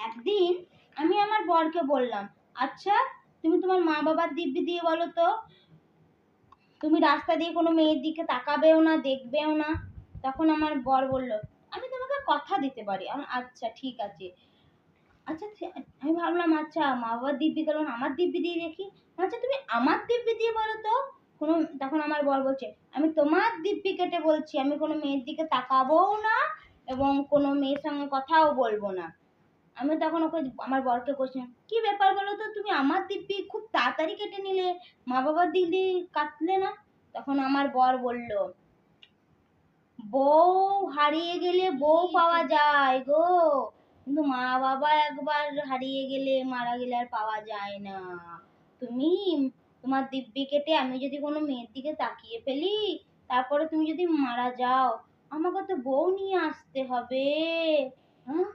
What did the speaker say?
একদিন আমি আমার বরকে বললাম, আচ্ছা তুমি তোমার মা বাবার দিব্যি দিয়ে বলো তো, তুমি রাস্তা দিয়ে কোনো মেয়ের দিকে তাকাবেও না, দেখবেও না। তখন আমার বর বলল, আমি তোমাকে কথা দিতে পারি। আচ্ছা ঠিক আছে। আচ্ছা আমি ভাবলাম, আচ্ছা মা বাবার দিব্যি গেল, আমার দিব্যি দিয়ে দেখি। আচ্ছা তুমি আমার দিব্যি দিয়ে বলো তো। তখন আমার বর বলছে, আমি তোমার দিব্যি কেটে বলছি, আমি কোনো মেয়ের দিকে তাকাবোও না এবং কোনো মেয়ের সঙ্গে কথাও বলবো না। আমি তখন ওকে, আমার বরকে বলছিলাম, কি ব্যাপার বলো তো, তুমি আমার দিব্যি খুব তাড়াতাড়ি কেটে নিলে, মা বাবার দিব্যি কাটলে না। তখন আমার বর বলল, বউ হারিয়ে গেলে বউ পাওয়া যায় গো, কিন্তু মা বাবা একবার হারিয়ে গেলে, মারা গেলে আর পাওয়া যায় না। তুমি তোমার দিব্যি কেটে আমি যদি কোনো মেয়ের দিকে তাকিয়ে ফেলি, তারপরে তুমি যদি মারা যাও, আমাকে তো বউ নিয়ে আসতে হবে। হ্যাঁ,